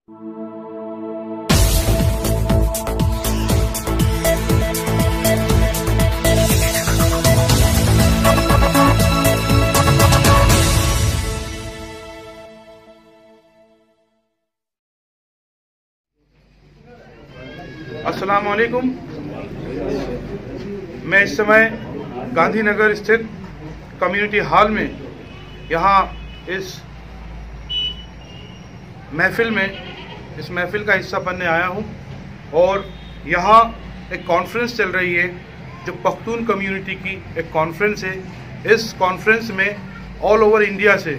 अस्सलाम वालेकुम। मैं इस समय गांधीनगर स्थित कम्युनिटी हॉल में यहाँ इस महफिल का हिस्सा बनने आया हूँ और यहाँ एक कॉन्फ्रेंस चल रही है जो पख्तून कम्युनिटी की एक कॉन्फ्रेंस है। इस कॉन्फ्रेंस में ऑल ओवर इंडिया से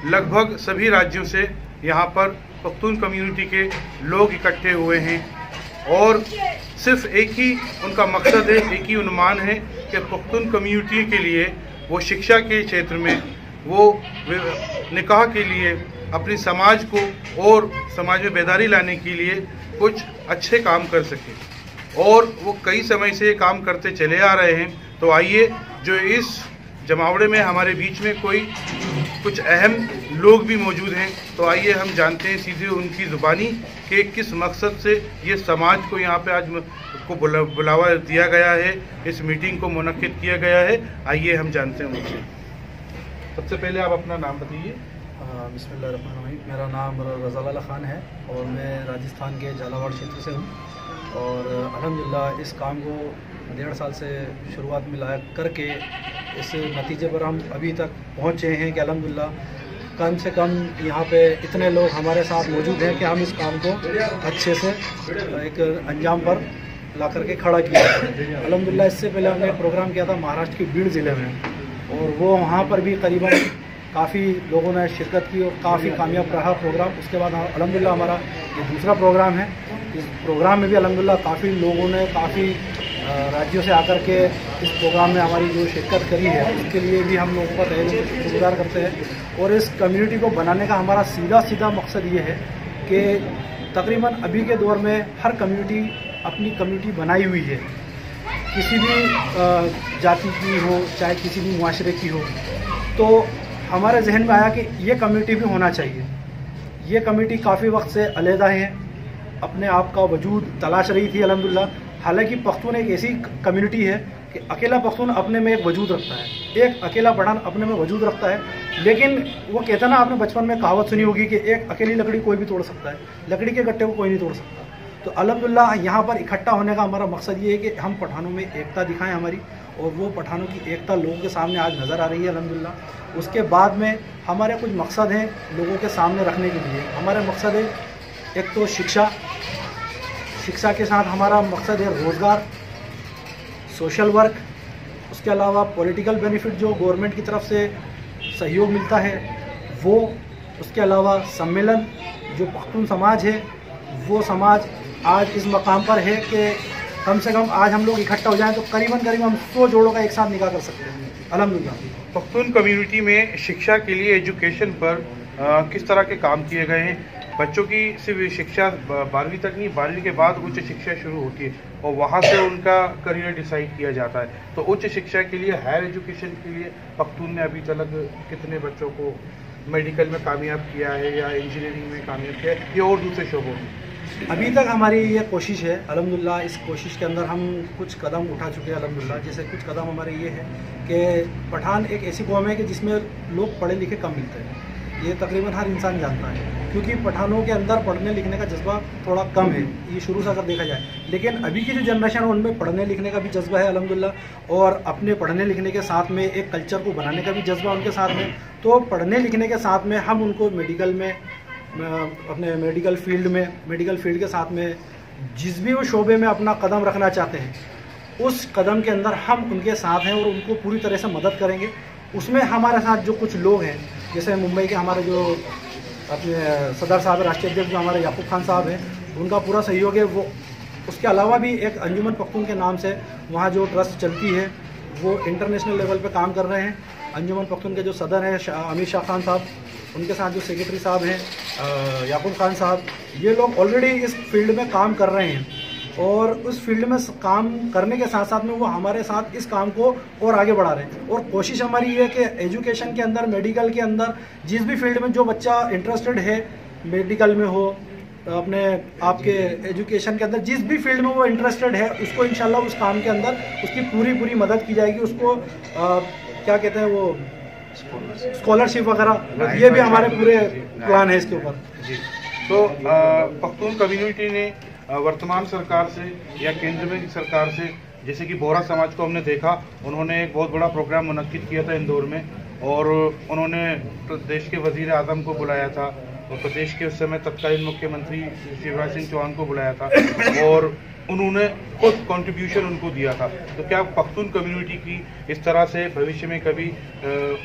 लगभग सभी राज्यों से यहाँ पर पख्तून कम्युनिटी के लोग इकट्ठे हुए हैं और सिर्फ एक ही उनका मकसद है, एक ही उन्मान है कि पख्तून कम्युनिटी के लिए वो शिक्षा के क्षेत्र में, वो निकाह के लिए, अपनी समाज को और समाज में बेदारी लाने के लिए कुछ अच्छे काम कर सकें और वो कई समय से काम करते चले आ रहे हैं। तो आइए, जो इस जमावड़े में हमारे बीच में कुछ अहम लोग भी मौजूद हैं, तो आइए हम जानते हैं सीधे उनकी ज़ुबानी कि किस मकसद से ये समाज को यहाँ पे आज को बुलावा दिया गया है, इस मीटिंग को मुनक्किद किया गया है। आइए हम जानते हैं उनसे। सबसे पहले आप अपना नाम बताइए। बिस्मिल्लाहिर्रहमानिर्रहीम। मेरा नाम रज़ा खान है और मैं राजस्थान के झालावाड़ क्षेत्र से हूँ और अल्हम्दुलिल्लाह इस काम को 1.5 साल से शुरुआत में लाया करके इस नतीजे पर हम अभी तक पहुँचे हैं कि अल्हम्दुलिल्लाह कम से कम यहाँ पे इतने लोग हमारे साथ मौजूद हैं कि हम इस काम को अच्छे से एक अंजाम पर ला करके खड़ा किया। अल्हम्दुलिल्लाह इससे पहले हमने एक प्रोग्राम किया था महाराष्ट्र के बीड़ ज़िले में और वो वहाँ पर भी करीबन काफ़ी लोगों ने शिरकत की और काफ़ी कामयाब रहा प्रोग्राम। उसके बाद अल्हम्दुलिल्लाह हमारा ये दूसरा प्रोग्राम है। इस प्रोग्राम में भी अल्हम्दुलिल्लाह काफ़ी लोगों ने काफ़ी राज्यों से आकर के इस प्रोग्राम में हमारी जो शिरकत करी है उसके लिए भी हम लोगों का तहे दिल से शुक्रगुजार करते हैं। और इस कम्युनिटी को बनाने का हमारा सीधा मकसद ये है कि तकरीबन अभी के दौर में हर कम्युनिटी अपनी कम्युनिटी बनाई हुई है, किसी भी जाति की हो चाहे किसी भी मुआशरे की हो। तो हमारे जहन में आया कि ये कम्युनिटी भी होना चाहिए। ये कम्युनिटी काफ़ी वक्त से अलहदा है, अपने आप का वजूद तलाश रही थी अल्हम्दुलिल्लाह। हालांकि पख्तून एक ऐसी कम्युनिटी है कि अकेला पख्तून अपने में एक वजूद रखता है, एक अकेला पठान अपने में वजूद रखता है। लेकिन वो कहता ना, आपने बचपन में कहावत सुनी होगी कि एक अकेली लकड़ी कोई भी तोड़ सकता है, लकड़ी के गट्टे को कोई नहीं तोड़ सकता। तो अल्हम्दुलिल्लाह यहाँ पर इकट्ठा होने का हमारा मकसद ये है कि हम पठानों में एकता दिखाएं हमारी, और वो पठानों की एकता लोगों के सामने आज नज़र आ रही है अल्हम्दुलिल्लाह। उसके बाद में हमारे कुछ मकसद हैं लोगों के सामने रखने के लिए। हमारे मकसद है एक तो शिक्षा के साथ हमारा मकसद है रोज़गार, सोशल वर्क, उसके अलावा पॉलिटिकल बेनिफिट जो गवर्नमेंट की तरफ से सहयोग मिलता है वो, उसके अलावा सम्मेलन जो पख्तून समाज है वो समाज आज इस मकाम पर है कि कम से कम आज हम लोग इकट्ठा हो जाएं तो करीबन हम 100 जोड़ों का एक साथ निकाह कर सकते हैं अल्हम्दुलिल्लाह। पख्तून कम्युनिटी में शिक्षा के लिए एजुकेशन पर किस तरह के काम किए गए हैं? बच्चों की सिर्फ शिक्षा 12वीं तक नहीं, 12वीं के बाद उच्च शिक्षा शुरू होती है और वहाँ से उनका करियर डिसाइड किया जाता है। तो उच्च शिक्षा के लिए, हायर एजुकेशन के लिए पख्तून ने अभी तक कितने बच्चों को मेडिकल में कामयाब किया है या इंजीनियरिंग में कामयाब किया है, या और दूसरे शोबों में? अभी तक हमारी ये कोशिश है अल्हम्दुलिल्लाह। इस कोशिश के अंदर हम कुछ कदम उठा चुके हैं अल्हम्दुलिल्लाह। जैसे कुछ कदम हमारे ये है कि पठान एक ऐसी कौम है कि जिसमें लोग पढ़े लिखे कम मिलते हैं, ये तकरीबन हर इंसान जानता है, क्योंकि पठानों के अंदर पढ़ने लिखने का जज्बा थोड़ा कम है, ये शुरू से अगर देखा जाए। लेकिन अभी की जो जनरेशन है उनमें पढ़ने लिखने का भी जज्बा है अल्हम्दुलिल्लाह, और अपने पढ़ने लिखने के साथ में एक कल्चर को बनाने का भी जज्बा उनके साथ में। तो पढ़ने लिखने के साथ में हम उनको मेडिकल में, अपने मेडिकल फील्ड के साथ में जिस भी वो शोबे में अपना कदम रखना चाहते हैं उस कदम के अंदर हम उनके साथ हैं और उनको पूरी तरह से मदद करेंगे। उसमें हमारे साथ जो कुछ लोग हैं, जैसे मुंबई के हमारे जो अपने सदर साहब, राष्ट्रीय अध्यक्ष जो हमारे याकूब खान साहब हैं, उनका पूरा सहयोग है। वो उसके अलावा भी एक अंजुमन पख्तून के नाम से वहाँ जो ट्रस्ट चलती है वो इंटरनेशनल लेवल पे काम कर रहे हैं। अंजुमन पख्तून के जो सदर हैं अमीर शाह खान साहब, उनके साथ जो सेक्रेटरी साहब हैं याकूब खान साहब, ये लोग ऑलरेडी इस फील्ड में काम कर रहे हैं और उस फील्ड में काम करने के साथ साथ में वो हमारे साथ इस काम को और आगे बढ़ा रहे हैं। और कोशिश हमारी ये है कि एजुकेशन के अंदर, मेडिकल के अंदर, जिस भी फील्ड में जो बच्चा इंटरेस्टेड है, मेडिकल में हो, अपने आपके एजुकेशन के अंदर, जिस भी फील्ड में वो इंटरेस्टेड है उसको इंशाल्लाह उस काम के अंदर उसकी पूरी मदद की जाएगी। उसको क्या कहते हैं वो स्कॉलरशिप वगैरह, ये भी हमारे पूरे प्लान है इसके ऊपर जी। तो पख्तून कम्युनिटी ने वर्तमान सरकार से या केंद्र में सरकार से, जैसे कि बोहरा समाज को हमने देखा, उन्होंने एक बहुत बड़ा प्रोग्राम मुनक्किद किया था इंदौर में, और उन्होंने प्रदेश के वजीर आज़म को बुलाया था और प्रदेश के उस समय तत्कालीन मुख्यमंत्री शिवराज सिंह चौहान को बुलाया था, और उन्होंने खुद कंट्रीब्यूशन उनको दिया था। तो क्या पख्तून कम्युनिटी की इस तरह से भविष्य में कभी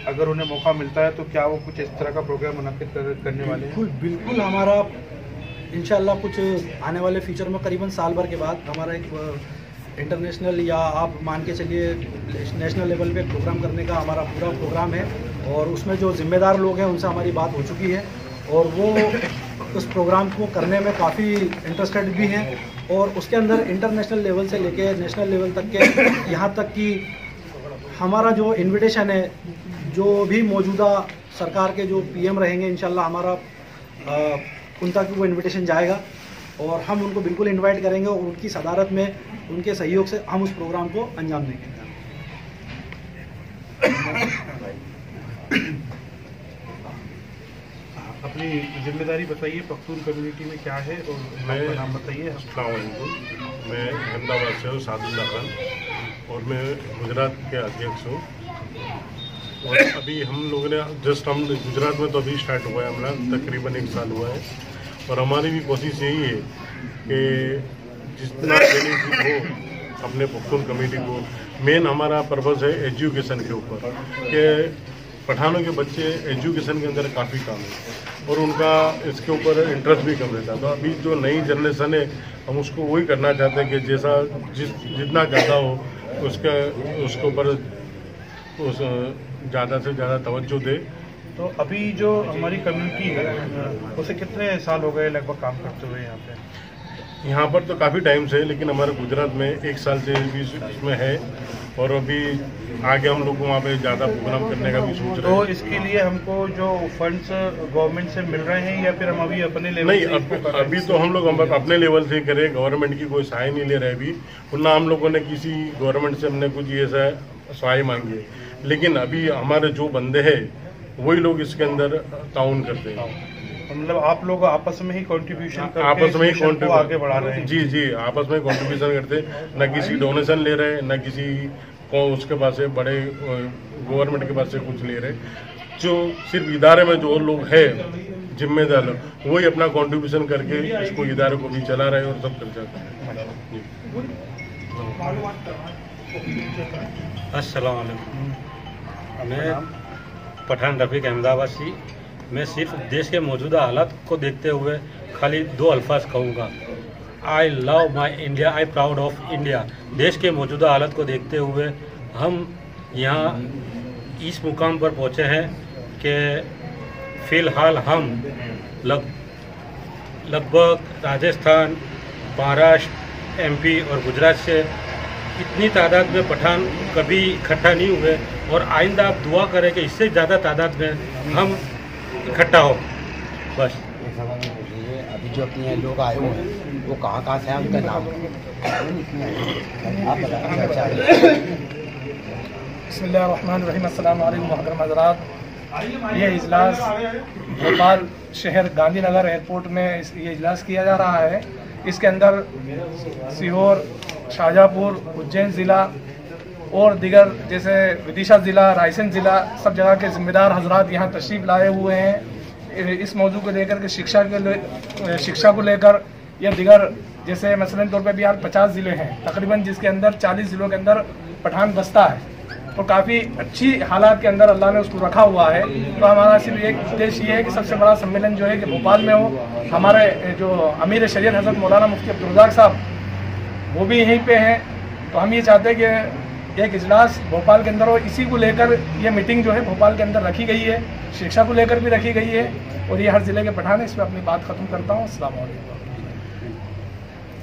अगर उन्हें मौका मिलता है तो क्या वो कुछ इस तरह का प्रोग्राम मुनक्किद करने वाले हैं? बिल्कुल हमारा इंशाल्लाह कुछ आने वाले फ्यूचर में करीबन साल भर के बाद हमारा एक इंटरनेशनल या आप मान के चलिए नेशनल लेवल पे प्रोग्राम करने का हमारा पूरा प्रोग्राम है, और उसमें जो जिम्मेदार लोग हैं उनसे हमारी बात हो चुकी है और वो उस प्रोग्राम को करने में काफ़ी इंटरेस्टेड भी हैं, और उसके अंदर इंटरनेशनल लेवल से लेके नेशनल लेवल तक के, यहाँ तक कि हमारा जो इन्विटेशन है, जो भी मौजूदा सरकार के जो पीएम रहेंगे इंशाल्लाह हमारा उन तक वो इन्विटेशन जाएगा, और हम उनको बिल्कुल इनवाइट करेंगे और उनकी सदारत में, उनके सहयोग से हम उस प्रोग्राम को अंजाम देंगे। अपनी जिम्मेदारी बताइए, पख्तून कम्युनिटी में क्या है और आपका नाम बताइए। अस्सलाम वालेकुम, मैं अहमदाबाद से हूँ सादुल्ला खान, और मैं गुजरात के अध्यक्ष हूँ। और अभी हम लोगों ने हम गुजरात में तो अभी स्टार्ट हुआ है हमारा, तकरीबन 1 साल हुआ है, और हमारी भी कोशिश यही है कि जितना बेनिफिट हो अपने पख्तून कम्युनिटी को। मेन हमारा पर्पज़ है एजुकेशन के ऊपर, कि पठानों के बच्चे एजुकेशन के अंदर काफ़ी कम है और उनका इसके ऊपर इंटरेस्ट भी कम रहता है। तो अभी जो नई जनरेशन है हम उसको वही करना चाहते हैं कि जैसा जितना ज़्यादा हो उसके ऊपर ज़्यादा से ज़्यादा तवज्जो दे। तो अभी जो हमारी कम्युनिटी है उसे कितने साल हो गए लगभग काम करते हुए यहाँ पे? यहाँ पर तो काफ़ी टाइम से है, लेकिन हमारे गुजरात में 1 साल से भी इसमें है, और अभी आगे हम लोग को वहाँ पे ज़्यादा प्रोग्राम करने का भी सोच रहे हैं। तो इसके लिए हमको जो फंड्स गवर्नमेंट से मिल रहे हैं या फिर हम अभी अपने लेवल नहीं, से अभी तो हम लोग अपने लेवल से करें, गवर्नमेंट की कोई सहाय नहीं ले रहे अभी, वरना हम लोगों ने किसी गवर्नमेंट से हमने कुछ ऐसा सहाय मांगी है, लेकिन अभी हमारे जो बंदे हैं वही लोग इसके अंदर ताउन करते हैं। मतलब आप लोग आपस में ही कंट्रीब्यूशन करके आपस में ही आगे बढ़ा रहे हैं? जी, आपस में कंट्रीब्यूशन करते हैं, न किसी डोनेशन ले रहे हैं, न किसी को उसके पास से बड़े गवर्नमेंट के पास से कुछ ले रहे। जो सिर्फ इदारे में जो लोग हैं जिम्मेदार, वही अपना कंट्रीब्यूशन करके इसको इदारे को भी चला रहे हैं और सब कर जाते हैं। अस्सलाम वालेकुम, मैं पठान रफीक अहमदाबाद से। मैं सिर्फ देश के मौजूदा हालात को देखते हुए खाली 2 अल्फाज कहूँगा, I love my India, I proud of India. देश के मौजूदा हालात को देखते हुए हम यहाँ इस मुकाम पर पहुँचे हैं कि फ़िलहाल हम लगभग राजस्थान, महाराष्ट्र, MP और गुजरात से इतनी तादाद में पठान कभी इकट्ठा नहीं हुए, और आइंदा आप दुआ करें कि इससे ज़्यादा तादाद में हम इकट्ठा हो। बस अभी जो अपने लोग आए हुए हैं वो कहाँ से हैं, उनका नाम आप बताना चाहिए। बिस्मिल्लाहिर्रहमानिर्रहीम, अस्सलाम वालेकुम मुहतरम हज़रात। ये इजलास भोपाल शहर गांधीनगर एयरपोर्ट में ये इजलास किया जा रहा है। इसके अंदर सीहोर, शाहजहाँपुर, उज्जैन ज़िला और दिगर जैसे विदिशा ज़िला, रायसेन ज़िला, सब जगह के ज़िम्मेदार हजरात यहाँ तशरीफ़ लाए हुए हैं। इस मौजू को लेकर के शिक्षा को लेकर या दिगर जैसे मसलन तौर पे बिहार 50 ज़िले हैं तकरीबन, जिसके अंदर 40 ज़िलों के अंदर पठान बसता है, तो काफ़ी अच्छी हालात के अंदर अल्लाह ने उसको रखा हुआ है। तो हमारा सिर्फ एक उद्देश्य ये है कि सबसे बड़ा सम्मेलन जो है कि भोपाल में हो। हमारे जो अमीर शरीयत हज़रत मौलाना मुफ्ती अब्दुल रज़ाक साहब वो भी यहीं पे हैं, तो हम ये चाहते हैं कि एक इजलास भोपाल के अंदर हो। इसी को लेकर ये मीटिंग जो है भोपाल के अंदर रखी गई है, शिक्षा को लेकर भी रखी गई है, और ये हर ज़िले के पठान है। इस पर अपनी बात ख़त्म करता हूँ। अस्सलाम वालेकुम।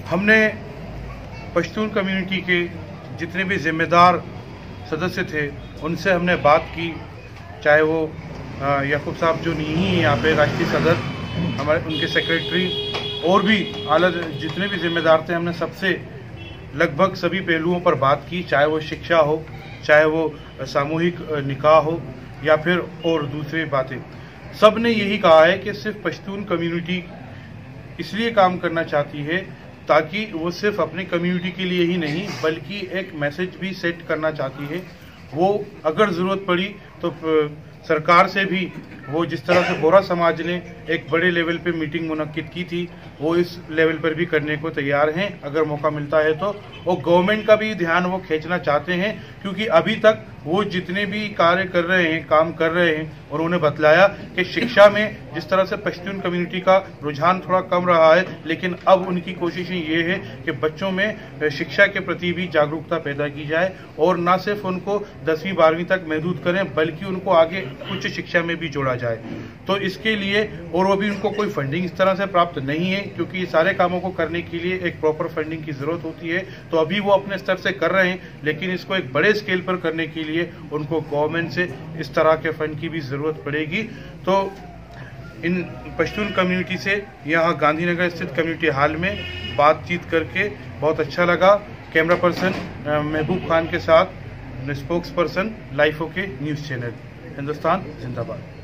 हमने पश्तून कम्युनिटी के जितने भी जिम्मेदार सदस्य थे उनसे हमने बात की, चाहे वो याकूब साहब जो नहीं हैं यहाँ पे राष्ट्रीय सदर, हमारे उनके सेक्रेटरी और भी आला जितने भी जिम्मेदार थे, हमने सबसे लगभग सभी पहलुओं पर बात की, चाहे वो शिक्षा हो, चाहे वो सामूहिक निकाह हो या फिर और दूसरी बातें। सब ने यही कहा है कि सिर्फ पश्तून कम्युनिटी इसलिए काम करना चाहती है ताकि वो सिर्फ अपने कम्युनिटी के लिए ही नहीं बल्कि एक मैसेज भी सेट करना चाहती है। वो अगर ज़रूरत पड़ी तो सरकार से भी, वो जिस तरह से बोरा समाज ने एक बड़े लेवल पे मीटिंग मुनक्किद की थी, वो इस लेवल पर भी करने को तैयार हैं अगर मौका मिलता है तो। और गवर्नमेंट का भी ध्यान वो खींचना चाहते हैं क्योंकि अभी तक वो जितने भी कार्य कर रहे हैं, काम कर रहे हैं, और उन्होंने बतलाया कि शिक्षा में जिस तरह से पश्तून कम्युनिटी का रुझान थोड़ा कम रहा है, लेकिन अब उनकी कोशिशें ये है कि बच्चों में शिक्षा के प्रति भी जागरूकता पैदा की जाए और न सिर्फ उनको 10वीं 12वीं तक महदूद करें बल्कि उनको आगे उच्च शिक्षा में भी जोड़ा जाए। तो इसके लिए, और वो भी उनको कोई फंडिंग इस तरह से प्राप्त नहीं है क्योंकि ये सारे कामों को करने के लिए एक प्रॉपर फंडिंग की जरूरत होती है। तो अभी वो अपने स्तर से कर रहे हैं, लेकिन इसको एक बड़े स्केल पर करने के लिए उनको गवर्नमेंट से इस तरह के फंड की भी जरूरत पड़ेगी। तो इन पश्तून कम्युनिटी से यहाँ गांधीनगर स्थित कम्युनिटी हॉल में बातचीत करके बहुत अच्छा लगा। कैमरा पर्सन महबूब खान के साथ spokes person life okay news channel. Hindustan जिंदाबाद।